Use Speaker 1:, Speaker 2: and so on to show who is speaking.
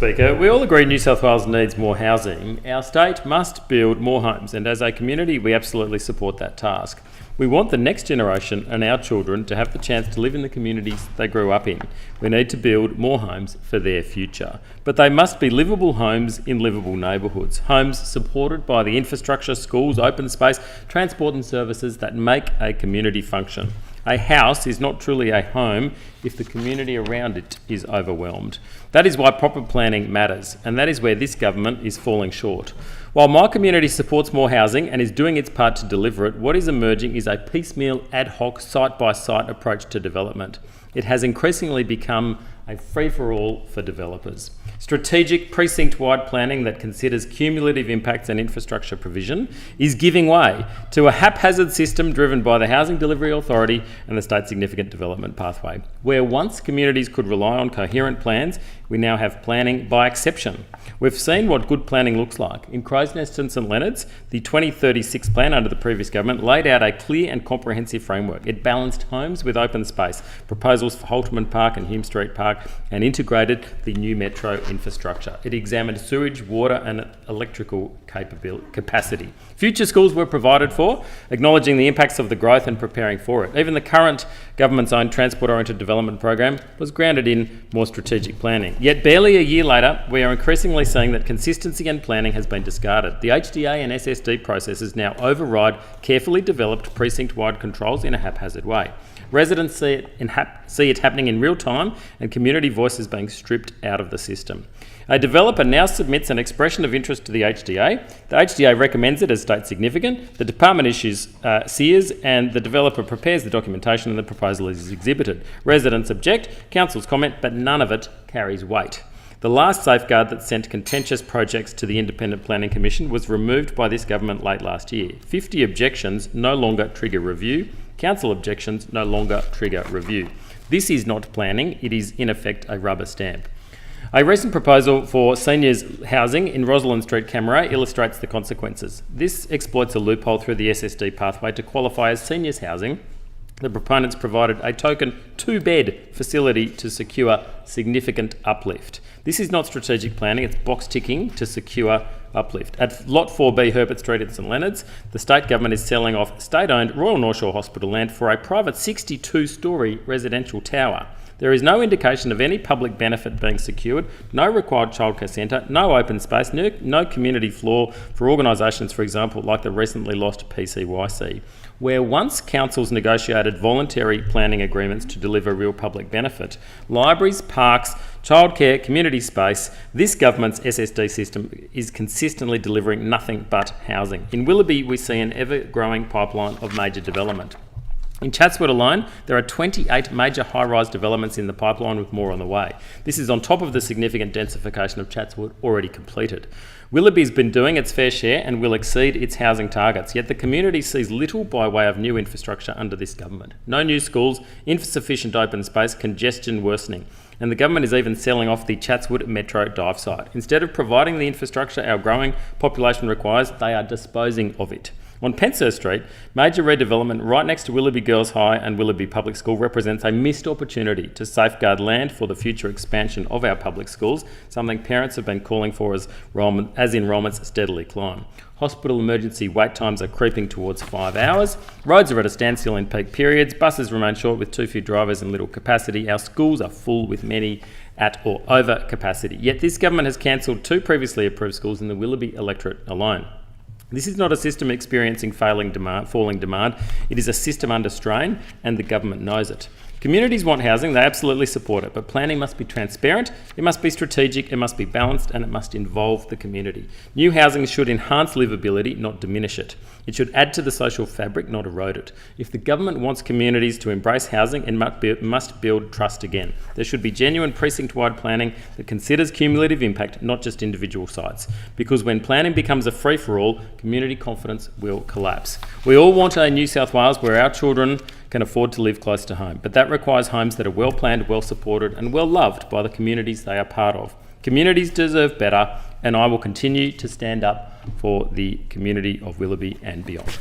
Speaker 1: Speaker, we all agree New South Wales needs more housing. Our state must build more homes, and as a community we absolutely support that task. We want the next generation and our children to have the chance to live in the communities they grew up in. We need to build more homes for their future. But they must be livable homes in livable neighbourhoods. Homes supported by the infrastructure, schools, open space, transport and services that make a community function. A house is not truly a home if the community around it is overwhelmed. That is why proper planning matters, and that is where this government is falling short. While my community supports more housing and is doing its part to deliver it, what is emerging is a piecemeal, ad hoc, site-by-site approach to development. It has increasingly become a free-for-all for developers. Strategic, precinct-wide planning that considers cumulative impacts and infrastructure provision is giving way to a haphazard system driven by the Housing Delivery Authority and the State Significant Development Pathway. Where once communities could rely on coherent plans, we now have planning by exception. We've seen what good planning looks like. In Crows Nest and St Leonards, the 2036 plan under the previous government laid out a clear and comprehensive framework. It balanced homes with open space, proposals for Halterman Park and Hume Street Park, and integrated the new metro infrastructure. It examined sewage, water and electrical capacity. Future schools were provided for, acknowledging the impacts of the growth and preparing for it. Even the current government's own transport-oriented development program was grounded in more strategic planning. Yet barely a year later, we are increasingly seeing that consistency and planning has been discarded. The HDA and SSD processes now override carefully developed precinct-wide controls in a haphazard way. Residents see it happening in real time, and community voices being stripped out of the system. A developer now submits an expression of interest to the HDA. The HDA recommends it as state significant. The department issues SEARs, and the developer prepares the documentation and the proposal is exhibited. Residents object, councils comment, but none of it carries weight. The last safeguard that sent contentious projects to the Independent Planning Commission was removed by this government late last year. 50 objections no longer trigger review. Council objections no longer trigger review. This is not planning, it is in effect a rubber stamp. A recent proposal for seniors housing in Rosalind Street, Cammeray illustrates the consequences. This exploits a loophole through the SSD pathway to qualify as seniors housing. The proponents provided a token 2-bed facility to secure significant uplift. This is not strategic planning, it's box ticking to secure uplift. At Lot 4B Herbert Street at St Leonards, the state government is selling off state-owned Royal North Shore Hospital land for a private 62-storey residential tower. There is no indication of any public benefit being secured, no required childcare centre, no open space, no community floor for organisations, for example, like the recently lost PCYC. Where once councils negotiated voluntary planning agreements to deliver real public benefit, libraries, parks, childcare, community space, this government's SSD system is consistently delivering nothing but housing. In Willoughby, we see an ever-growing pipeline of major development. In Chatswood alone, there are 28 major high-rise developments in the pipeline with more on the way. This is on top of the significant densification of Chatswood already completed. Willoughby's been doing its fair share and will exceed its housing targets, yet the community sees little by way of new infrastructure under this government. No new schools, insufficient open space, congestion worsening. And the government is even selling off the Chatswood Metro dive site. Instead of providing the infrastructure our growing population requires, they are disposing of it. On Penshurst Street, major redevelopment right next to Willoughby Girls High and Willoughby Public School represents a missed opportunity to safeguard land for the future expansion of our public schools, something parents have been calling for as enrolments steadily climb. Hospital emergency wait times are creeping towards 5 hours. Roads are at a standstill in peak periods. Buses remain short with too few drivers and little capacity. Our schools are full with many at or over capacity. Yet this government has cancelled 2 previously approved schools in the Willoughby electorate alone. This is not a system experiencing falling demand. It is a system under strain, and the government knows it. Communities want housing, they absolutely support it, but planning must be transparent, it must be strategic, it must be balanced, and it must involve the community. New housing should enhance livability, not diminish it. It should add to the social fabric, not erode it. If the government wants communities to embrace housing, it must build trust again. There should be genuine precinct-wide planning that considers cumulative impact, not just individual sites. Because when planning becomes a free-for-all, community confidence will collapse. We all want a New South Wales where our children can afford to live close to home, but that requires homes that are well planned, well supported and well loved by the communities they are part of. Communities deserve better, and I will continue to stand up for the community of Willoughby and beyond.